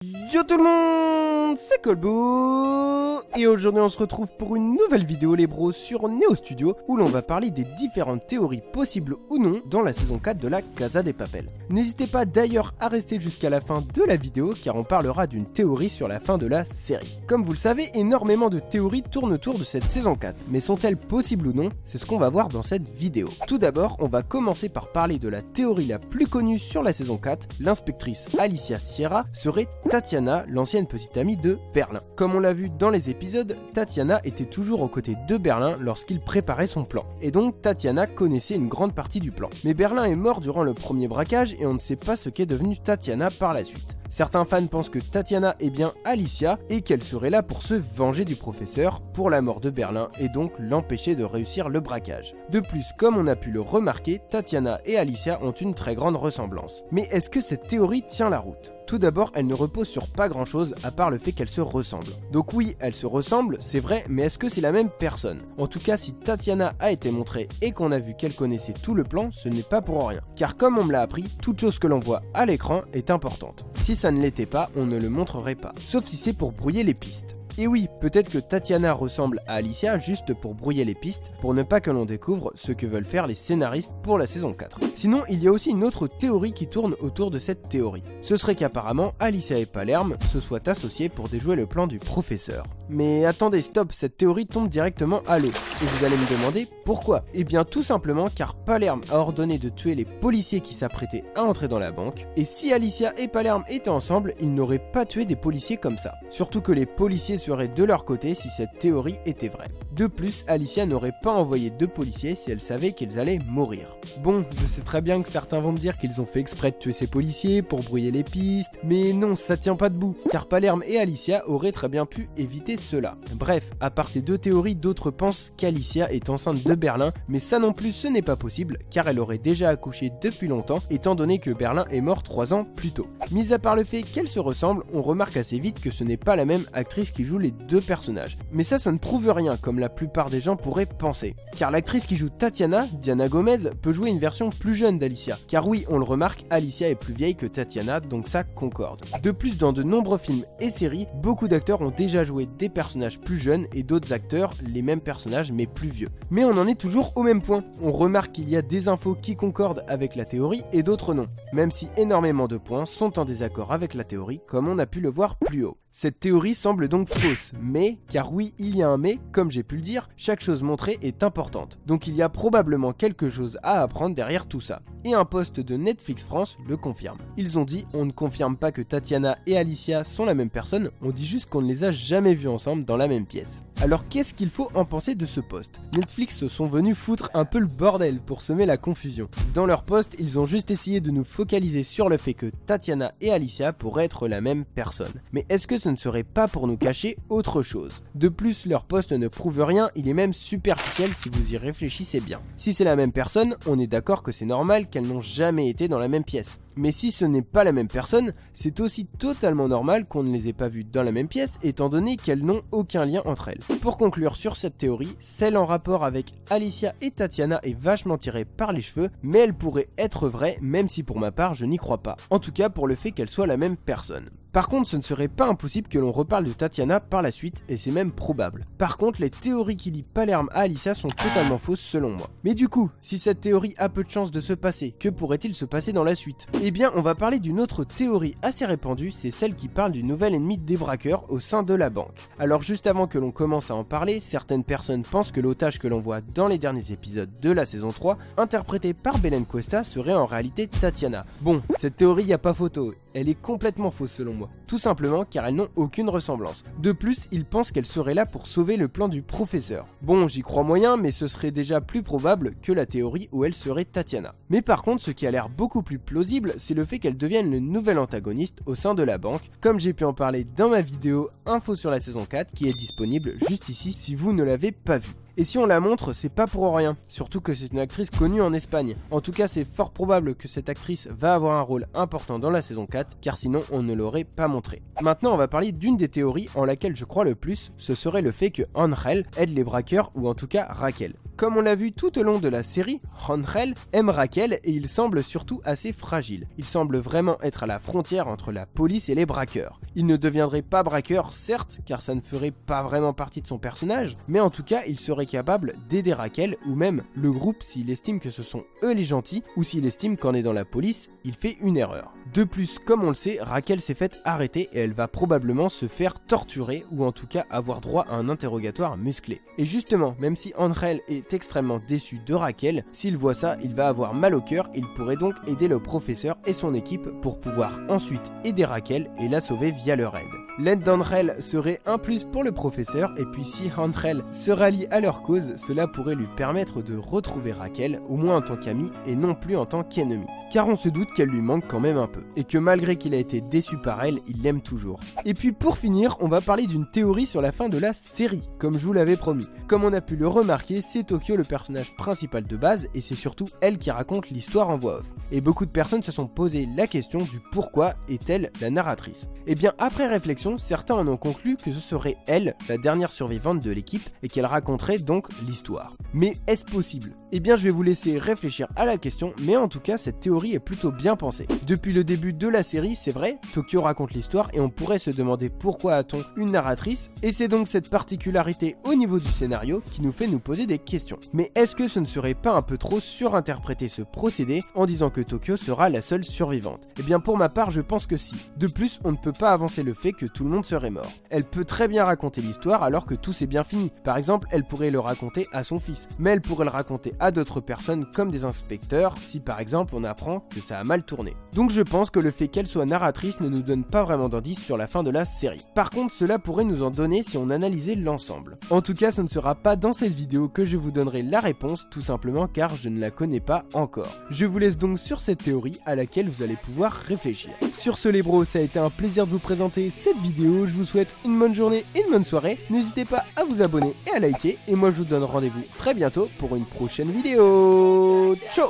Yo tout le monde, c'est Colbo et aujourd'hui on se retrouve pour une nouvelle vidéo les bros sur Neo Studio où l'on va parler des différentes théories possibles ou non dans la saison 4 de la Casa de Papel. N'hésitez pas d'ailleurs à rester jusqu'à la fin de la vidéo car on parlera d'une théorie sur la fin de la série. Comme vous le savez, énormément de théories tournent autour de cette saison 4, mais sont-elles possibles ou non? C'est ce qu'on va voir dans cette vidéo. Tout d'abord, on va commencer par parler de la théorie la plus connue sur la saison 4, l'inspectrice Alicia Sierra serait Tatiana, l'ancienne petite amie de Berlin. Comme on l'a vu dans les épisodes, Tatiana était toujours aux côtés de Berlin lorsqu'il préparait son plan. Et donc Tatiana connaissait une grande partie du plan. Mais Berlin est mort durant le premier braquage et on ne sait pas ce qu'est devenue Tatiana par la suite. Certains fans pensent que Tatiana est bien Alicia et qu'elle serait là pour se venger du professeur pour la mort de Berlin et donc l'empêcher de réussir le braquage. De plus, comme on a pu le remarquer, Tatiana et Alicia ont une très grande ressemblance. Mais est-ce que cette théorie tient la route ? Tout d'abord, elle ne repose sur pas grand chose à part le fait qu'elles se ressemblent. Donc oui, elles se ressemblent, c'est vrai, mais est-ce que c'est la même personne? En tout cas, si Tatiana a été montrée et qu'on a vu qu'elle connaissait tout le plan, ce n'est pas pour rien. Car comme on me l'a appris, toute chose que l'on voit à l'écran est importante. Si ça ne l'était pas, on ne le montrerait pas. Sauf si c'est pour brouiller les pistes. Et oui, peut-être que Tatiana ressemble à Alicia juste pour brouiller les pistes, pour ne pas que l'on découvre ce que veulent faire les scénaristes pour la saison 4. Sinon, il y a aussi une autre théorie qui tourne autour de cette théorie. Ce serait qu'apparemment, Alicia et Palerme se soient associés pour déjouer le plan du professeur. Mais attendez, stop, cette théorie tombe directement à l'eau. Et vous allez me demander pourquoi? Eh bien tout simplement car Palerme a ordonné de tuer les policiers qui s'apprêtaient à entrer dans la banque. Et si Alicia et Palerme étaient ensemble, ils n'auraient pas tué des policiers comme ça. Surtout que les policiers seraient de leur côté si cette théorie était vraie. De plus, Alicia n'aurait pas envoyé deux policiers si elle savait qu'ils allaient mourir. Bon, je sais très bien que certains vont me dire qu'ils ont fait exprès de tuer ces policiers pour brouiller les pistes, mais non, ça tient pas debout, car Palerme et Alicia auraient très bien pu éviter cela. Bref, à part ces deux théories, d'autres pensent qu'Alicia est enceinte de Berlin, mais ça non plus ce n'est pas possible, car elle aurait déjà accouché depuis longtemps, étant donné que Berlin est mort 3 ans plus tôt. Mis à part le fait qu'elles se ressemblent, on remarque assez vite que ce n'est pas la même actrice qui joue les deux personnages. Mais ça ne prouve rien, comme la plupart des gens pourraient penser. Car l'actrice qui joue Tatiana, Diana Gomez, peut jouer une version plus jeune d'Alicia. Car oui, on le remarque, Alicia est plus vieille que Tatiana, donc ça concorde. De plus, dans de nombreux films et séries, beaucoup d'acteurs ont déjà joué des personnages plus jeunes et d'autres acteurs les mêmes personnages mais plus vieux. Mais on en est toujours au même point. On remarque qu'il y a des infos qui concordent avec la théorie et d'autres non. Même si énormément de points sont en désaccord avec la théorie, comme on a pu le voir plus haut. Cette théorie semble donc fausse, mais, car oui, il y a un mais, comme j'ai pu le dire, chaque chose montrée est importante. Donc il y a probablement quelque chose à apprendre derrière tout ça. Et un post de Netflix France le confirme. Ils ont dit, on ne confirme pas que Tatiana et Alicia sont la même personne, on dit juste qu'on ne les a jamais vus ensemble dans la même pièce. Alors qu'est-ce qu'il faut en penser de ce post? Netflix se sont venus foutre un peu le bordel pour semer la confusion. Dans leur post, ils ont juste essayé de nous focaliser sur le fait que Tatiana et Alicia pourraient être la même personne. Mais est-ce que ce ne serait pas pour nous cacher autre chose? De plus, leur post ne prouve rien, il est même superficiel si vous y réfléchissez bien. Si c'est la même personne, on est d'accord que c'est normal qu'elles n'ont jamais été dans la même pièce. Mais si ce n'est pas la même personne, c'est aussi totalement normal qu'on ne les ait pas vues dans la même pièce étant donné qu'elles n'ont aucun lien entre elles. Pour conclure sur cette théorie, celle en rapport avec Alicia et Tatiana est vachement tirée par les cheveux, mais elle pourrait être vraie même si pour ma part je n'y crois pas. En tout cas pour le fait qu'elle soit la même personne. Par contre, ce ne serait pas impossible que l'on reparle de Tatiana par la suite et c'est même probable. Par contre, les théories qui lient Palerme à Alicia sont totalement fausses selon moi. Mais du coup, si cette théorie a peu de chances de se passer, que pourrait-il se passer dans la suite? Eh bien, on va parler d'une autre théorie assez répandue, c'est celle qui parle du nouvel ennemi des braqueurs au sein de la banque. Alors juste avant que l'on commence à en parler, certaines personnes pensent que l'otage que l'on voit dans les derniers épisodes de la saison 3, interprété par Belen Costa, serait en réalité Tatiana. Bon, cette théorie y a pas photo, elle est complètement fausse selon moi. Tout simplement car elles n'ont aucune ressemblance. De plus, ils pensent qu'elle serait là pour sauver le plan du professeur. Bon, j'y crois moyen, mais ce serait déjà plus probable que la théorie où elle serait Tatiana. Mais par contre, ce qui a l'air beaucoup plus plausible, c'est le fait qu'elle devienne le nouvel antagoniste au sein de la banque, comme j'ai pu en parler dans ma vidéo info sur la saison 4 qui est disponible juste ici si vous ne l'avez pas vue. Et si on la montre, c'est pas pour rien, surtout que c'est une actrice connue en Espagne. En tout cas, c'est fort probable que cette actrice va avoir un rôle important dans la saison 4, car sinon on ne l'aurait pas montré. Maintenant, on va parler d'une des théories en laquelle je crois le plus, ce serait le fait que Ángel aide les braqueurs, ou en tout cas Raquel. Comme on l'a vu tout au long de la série, Ángel aime Raquel et il semble surtout assez fragile. Il semble vraiment être à la frontière entre la police et les braqueurs. Il ne deviendrait pas braqueur, certes, car ça ne ferait pas vraiment partie de son personnage, mais en tout cas, il serait capable d'aider Raquel ou même le groupe s'il estime que ce sont eux les gentils ou s'il estime qu'en aidant la police, il fait une erreur. De plus, comme on le sait, Raquel s'est faite arrêter et elle va probablement se faire torturer ou en tout cas avoir droit à un interrogatoire musclé. Et justement, même si Ángel est extrêmement déçu de Raquel, s'il voit ça, il va avoir mal au cœur, il pourrait donc aider le professeur et son équipe pour pouvoir ensuite aider Raquel et la sauver via leur aide. L'aide d'Ángel serait un plus pour le professeur et puis si Ángel se rallie à leur cause, cela pourrait lui permettre de retrouver Raquel, au moins en tant qu'amie et non plus en tant qu'ennemie. Car on se doute qu'elle lui manque quand même un peu, et que malgré qu'il a été déçu par elle, il l'aime toujours. Et puis pour finir, on va parler d'une théorie sur la fin de la série, comme je vous l'avais promis. Comme on a pu le remarquer, c'est Tokyo le personnage principal de base, et c'est surtout elle qui raconte l'histoire en voix off. Et beaucoup de personnes se sont posé la question du pourquoi est-elle la narratrice. Et bien après réflexion, certains en ont conclu que ce serait elle, la dernière survivante de l'équipe, et qu'elle raconterait donc l'histoire. Mais est-ce possible ? Eh bien je vais vous laisser réfléchir à la question, mais en tout cas cette théorie est plutôt bien pensée. Depuis le début de la série, c'est vrai, Tokyo raconte l'histoire et on pourrait se demander pourquoi a-t-on une narratrice, et c'est donc cette particularité au niveau du scénario qui nous fait nous poser des questions. Mais est-ce que ce ne serait pas un peu trop surinterpréter ce procédé en disant que Tokyo sera la seule survivante ? Eh bien pour ma part je pense que si. De plus, on ne peut pas avancer le fait que tout le monde serait mort. Elle peut très bien raconter l'histoire alors que tout s'est bien fini. Par exemple, elle pourrait le raconter à son fils, mais elle pourrait le raconter à d'autres personnes comme des inspecteurs si par exemple on apprend que ça a mal tourné. Donc je pense que le fait qu'elle soit narratrice ne nous donne pas vraiment d'indice sur la fin de la série. Par contre, cela pourrait nous en donner si on analysait l'ensemble. En tout cas, ce ne sera pas dans cette vidéo que je vous donnerai la réponse, tout simplement car je ne la connais pas encore. Je vous laisse donc sur cette théorie à laquelle vous allez pouvoir réfléchir. Sur ce les bros, ça a été un plaisir de vous présenter cette vidéo, je vous souhaite une bonne journée et une bonne soirée, n'hésitez pas à vous abonner et à liker, et moi je vous donne rendez-vous très bientôt pour une prochaine vidéo. Ciao.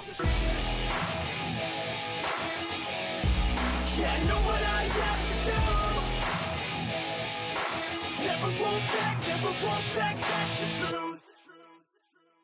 Yeah, I know what I have to do. Never go back, that's the truth.